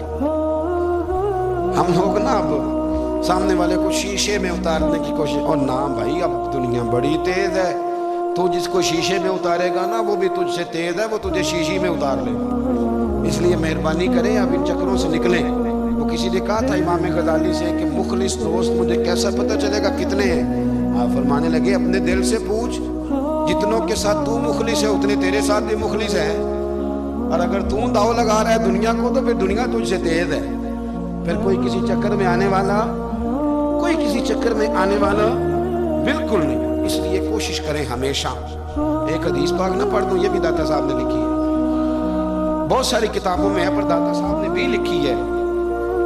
ہم لوگ نا اب سامنے والے کو شیشے میں اتارنے کی کوشش, اور نہ بھائی اب دنیا بڑی تیز ہے, تو جس کو شیشے میں اتارے گا نا وہ بھی تجھ سے تیز ہے, وہ تجھے شیشی میں اتار لے گا. اس لیے مہربانی کریں اب ان چکروں سے نکلیں. وہ کسی نے کہا تھا امام غزالی سے کہ مخلص دوست مجھے کیسا پتہ چلے گا کتنے ہیں؟ آپ فرمانے لگے اپنے دل سے پوچھ, جتنوں کے ساتھ تو مخلص ہے اتنے تیرے ساتھ بھی مخلص ہیں, اور اگر تو داؤ لگا رہا ہے دنیا کو تو پھر دنیا تجھ سے تیز ہے. پھر کوئی کسی چکر میں آنے والا بالکل نہیں. اس لیے کوشش کریں ہمیشہ. ایک حدیث پاک نہ پڑھ دوں, یہ بھی داتا صاحب نے لکھی ہے, بہت ساری کتابوں میں ہے پر داتا صاحب نے بھی لکھی ہے.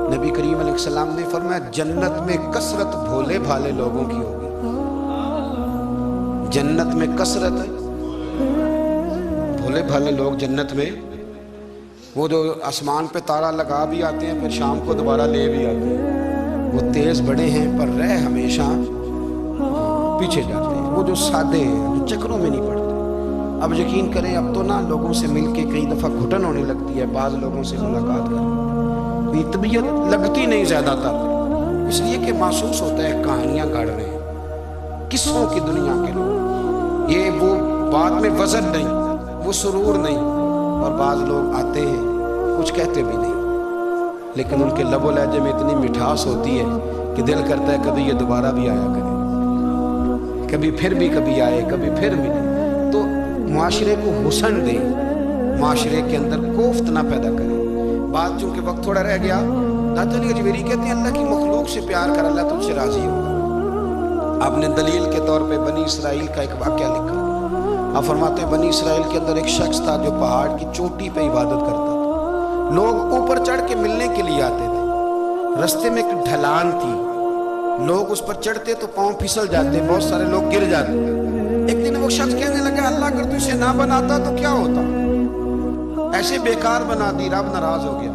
نبی کریم علیہ السلام نے فرمایا جنت میں کثرت بھولے بھالے لوگوں کی ہوگی. جنت میں کثرت بھولے بھالے لوگ جنت میں, وہ جو آسمان پہ تارا لگا بھی آتے ہیں پھر شام کو دوبارہ لے بھی آتے ہیں, وہ تیز بڑے ہیں پر رہ ہمیشہ پیچھے جاتے ہیں. وہ جو سادے ہیں جو چکروں میں نہیں پڑتے. اب یقین کریں اب تو نا لوگوں سے مل کے کئی دفعہ گھٹن ہونے لگتی ہے, بعض لوگوں سے ملاقات کریں یہ طبیعت لگتی نہیں زیادہ تر, اس لیے کہ محسوس ہوتا ہے کہانیاں گاڑ رہے ہیں, قصوں کی دنیا کے لوگ. یہ وہ بات میں وزن نہیں, وہ سرور نہیں. اور بعض لوگ آتے ہیں کچھ کہتے بھی نہیں, لیکن ان کے لب و لہجے میں اتنی مٹھاس ہوتی ہے کہ دل کرتا ہے کبھی یہ دوبارہ بھی آیا کرے, کبھی پھر بھی کبھی آئے, کبھی پھر بھی نہیں. تو معاشرے کو حسن دیں, معاشرے کے اندر کوفت نہ پیدا کریں. بات چونکہ وقت تھوڑا رہ گیا, داتا علی اجمیری کہتے ہیں اللہ کی مخلوق سے پیار کر, اللہ تجھ سے راضی ہوگا. آپ نے دلیل کے طور پہ بنی اسرائیل کا ایک واقعہ لکھا. آپ فرماتے ہیں بنی اسرائیل کے اندر ایک شخص تھا جو پہاڑ کی چوٹی پہ عبادت کرتا تھا. لوگ اوپر چڑھ کے ملنے کے لیے آتے تھے. رستے میں ایک ڈھلان تھی, لوگ اس پر چڑھتے تو پاؤں پھسل جاتے, بہت سارے لوگ گر جاتے. ایک دن وہ شخص کہنے لگا اللہ اگر تو اسے نہ بناتا تو کیا ہوتا, ایسے بیکار بنا دی, رب ناراض ہو گیا.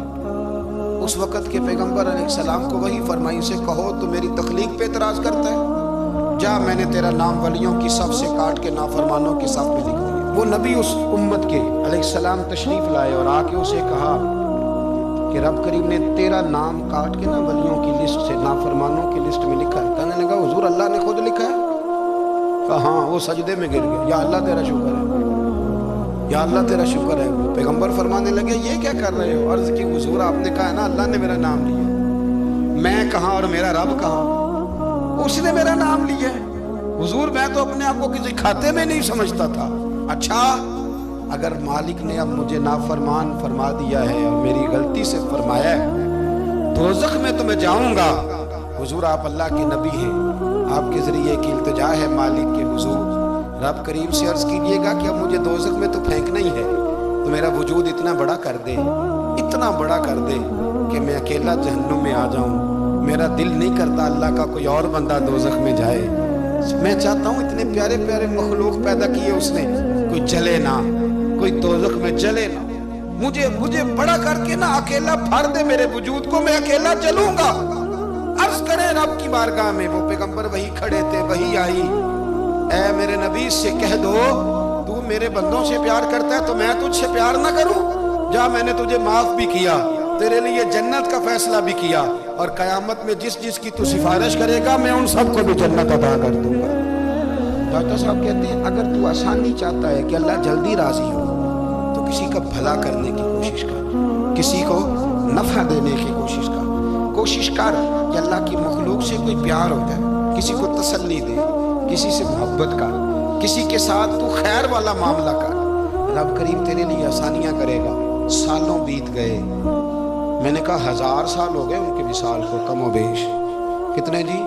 اس وقت کے پیغمبر علیہ السلام کو وہی فرمائی اسے کہو تو میری تخلیق پہ اعتراض کرتا ہے, جا میں نے تیرا نام ولیوں کی صف سے کاٹ کے نافرمانوں کی صف میں لکھ دیا. وہ نبی اس امت کے علیہ السلام تشریف لائے اور آ کے اسے کہا کہ رب کریم نے تیرا نام کاٹ کے نا ولیوں کی لسٹ سے نافرمانوں کی لسٹ میں لکھا ہے. کہنے لگا حضور اللہ نے خود لکھا ہے؟ کہا ہاں. وہ سجدے میں گر گیا, یا اللہ تیرا شکر ہے. یا اللہ تیرا شکر ہے۔ پیغمبر فرمانے لگے یہ کیا کر رہے ہو؟ عرض کی حضور آپ نے کہا ہے نا اللہ نے میرا نام لیا، میں کہاں اور میرا رب کہاں؟ اس نے میرا نام لیا ہے۔ حضور میں تو اپنے آپ کو کسی کھاتے میں نہیں سمجھتا تھا۔ اچھا اگر مالک نے اب مجھے نافرمان فرما دیا ہے اور میری غلطی سے فرمایا ہے دوزخ میں تو میں جاؤں گا۔ حضور آپ اللہ کے نبی ہیں، آپ کے ذریعے کی التجا ہے مالک کے حضور، رب کریم سے عرض کیجئے گا کہ اب مجھے دوزخ میں تو پھینکنا ہی ہے، تو میرا وجود اتنا بڑا کر دے، اتنا بڑا کر دے کہ میں اکیلا جہنم میں آ جاؤں۔ میرا دل نہیں کرتا اللہ کا کوئی اور بندہ دوزخ میں جائے۔ میں چاہتا ہوں اتنے پیارے پیارے مخلوق پیدا کیے اس نے، کوئی جلے نہ، کوئی دوزخ میں جلے نہ، مجھے بڑا کر کے نہ اکیلا پھاڑ دے میرے وجود کو، میں اکیلا جلوں گا۔ عرض کریں رب کی بارگاہ میں، وہ پیغمبر وہی کھڑے تھے، وہی آئی، اے میرے نبی سے کہہ دو تو میرے بندوں سے پیار کرتا ہے تو میں تجھ سے پیار نہ کروں؟ جا میں نے تجھے معاف بھی کیا، تیرے لیے جنت کا فیصلہ بھی کیا، اور قیامت میں جس کی تو سفارش کرے گا میں ان سب کو بھی جنت عطا کر دوں گا۔ ڈاکٹر صاحب کہتے ہیں اگر تو آسانی چاہتا ہے کہ اللہ جلدی راضی ہو تو کسی کا بھلا کرنے کی کوشش کر، کسی کو نفع دینے کی کوشش کر کہ اللہ کی مخلوق سے کوئی پیار ہو جائے، کسی کو تسلی دے، کسی سے محبت کر، کسی کے ساتھ تو خیر والا معاملہ کر، رب کریم تیرے لیے آسانیاں کرے گا۔ سالوں بیت گئے، میں نے کہا 1000 سال ہو گئے ان کے وصال کو کم و بیش۔ کتنے جی؟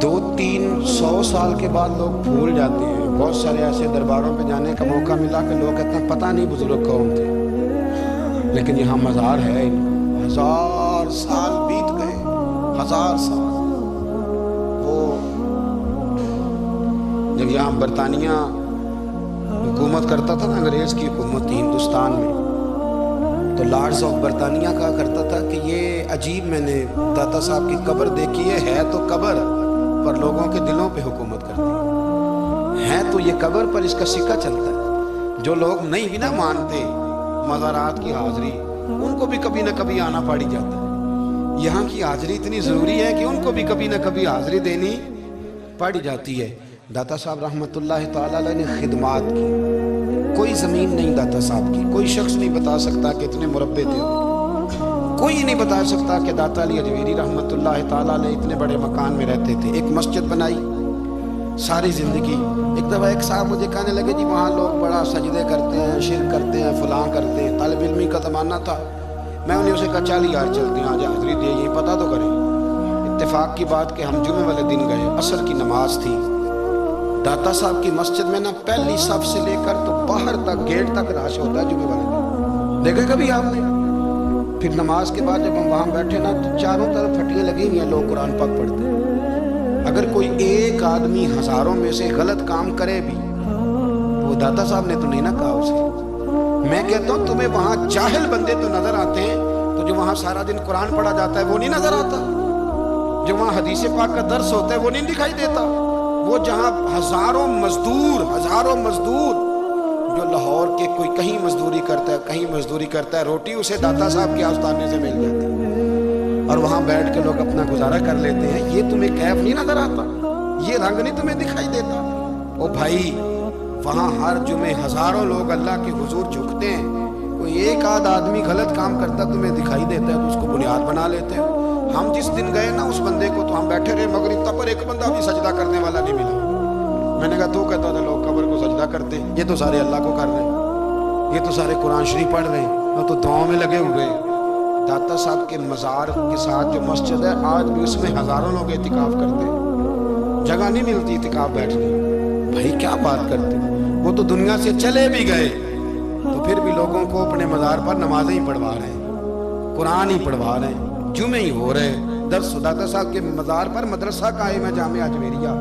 200-300 سال کے بعد لوگ بھول جاتے ہیں۔ بہت سارے ایسے درباروں پہ جانے کا موقع ملا کہ لوگ کہتے ہیں پتہ نہیں بزرگ کون تھے، لیکن یہاں مزار ہے، 1000 سال بیت گئے، 1000 سال۔ وہ جب یہاں برطانیہ حکومت کرتا تھا نا، انگریز کی حکومت تھی ہندوستان میں، تو لارڈز آف برطانیہ کہا کرتا تھا کہ یہ عجیب، میں نے داتا صاحب کی قبر دیکھی ہے تو قبر پر لوگوں کے دلوں پہ حکومت کرتی ہے تو یہ قبر پر اس کا سکہ چلتا ہے۔ جو لوگ نہیں بھی نہ مانتے مزارات کی حاضری، ان کو بھی کبھی نہ کبھی آنا پڑی جاتا ہے۔ یہاں کی حاضری اتنی ضروری ہے کہ ان کو بھی کبھی نہ کبھی حاضری دینی پڑی جاتی ہے۔ داتا صاحب رحمۃ اللہ تعالیٰ علیہ نے خدمات کی، کوئی زمین نہیں داتا صاحب کی، کوئی شخص نہیں بتا سکتا کہ اتنے مربع تھے، کوئی نہیں بتا سکتا کہ داتا علی اجویری رحمۃ اللہ تعالیٰ علیہ اتنے بڑے مکان میں رہتے تھے۔ ایک مسجد بنائی ساری زندگی۔ ایک دفعہ ایک صاحب مجھے کہنے لگے جی وہاں لوگ بڑا سجدے کرتے ہیں، شرک کرتے ہیں، فلاں کرتے ہیں، طالب علمی کا زمانہ تھا۔ میں انہیں اسے کہا 40 یار چلتے ہیں، آج حاضری دے، یہ پتہ تو کریں۔ اتفاق کی بات کہ ہم جمعے والے دن گئے، عصر کی نماز تھی، داتا صاحب کی مسجد میں نا پہلی صف سے لے کر تو باہر تک گیٹ تک رش ہوتا ہے جمعے والے دن، دیکھے کبھی آپ نے؟ پھر نماز کے بعد جب ہم وہاں بیٹھے نا تو چاروں طرف پھٹیاں لگی ہوئی ہیں، لوگ قرآن پاک پڑھتے ہیں۔ اگر کوئی ایک آدمی ہزاروں میں سے غلط کام کرے بھی تو وہ داتا صاحب نے تو نہیں نہ کہا اسے۔ میں کہتا ہوں تمہیں وہاں جاہل بندے تو نظر آتے ہیں، تو جو وہاں سارا دن قرآن پڑھا جاتا ہے وہ نہیں نظر آتا؟ جو وہاں حدیث پاک کا درس ہوتا ہے وہ نہیں دکھائی دیتا؟ وہ جہاں ہزاروں مزدور جو لاہور کے کوئی کہیں مزدوری کرتا ہے، کہیں مزدوری کرتا ہے، روٹی اسے داتا صاحب کے آستانے سے مل جاتی ہے، اور وہاں بیٹھ کے لوگ اپنا گزارا کر لیتے ہیں۔ یہ تمہیں کیف نہیں نظر آتا؟ یہ رنگ نہیں تمہیں دکھائی دیتا؟ او بھائی، وہاں ہر جمعے ہزاروں لوگ اللہ کے حضور جھکتے ہیں، کوئی ایک آدھ آدمی غلط کام کرتا تمہیں دکھائی دیتا ہے تو اس کو بنیاد بنا لیتے ہیں۔ ہم جس دن گئے نا اس بندے کو تو ہم بیٹھے رہے مغرب تک، پر ایک بندہ بھی سجدہ کرنے والا نہیں ملا۔ میں نے کہا تو کہتا تھا لوگ قبر کو سجدہ کرتے ہیں، یہ تو سارے اللہ کو کر رہے ہیں، یہ تو سارے قرآن شریف پڑھ رہے ہیں، اور تو دعاؤں میں لگے ہوئے۔ داتا صاحب کے مزار کے ساتھ جو مسجد ہے آج بھی اس میں ہزاروں لوگ اعتکاف کرتے ہیں، جگہ نہیں ملتی اعتکاف بیٹھنے۔ بھائی کیا بات کرتے ہیں، وہ تو دنیا سے چلے بھی گئے تو پھر بھی لوگوں کو اپنے مزار پر نمازیں ہی پڑھوا رہے ہیں، قرآن ہی پڑھوا رہے ہیں، جمعے ہی ہو رہے ہیں۔ درس داتا صاحب کے مزار پر مدرسہ قائم ہے، جامعہ اجویریہ،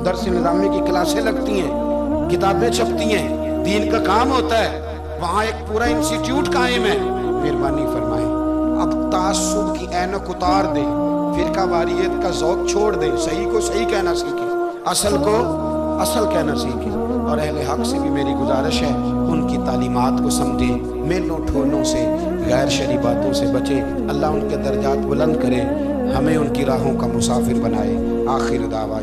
درس نظامی کی کلاسیں لگتی ہیں، کتابیں چھپتی ہیں، دین کا کام ہوتا ہے، وہاں ایک پورا انسٹیٹیوٹ قائم ہے۔ مہربانی فرمائیں اب تعصب کی اینک اتار دیں، فرقہ واریت کا ذوق چھوڑ دیں، صحیح کو صحیح کہنا سیکھیں، اصل کو اصل کہنا سیکھیں، اور اہل حق سے بھی میری گزارش ہے ان کی تعلیمات کو سمجھیں، میلوں ٹھولوں سے، غیر شرعی باتوں سے بچیں، اللہ ان کے درجات بلند کرے، ہمیں ان کی راہوں کا مسافر بنائے۔ آخر دعویٰ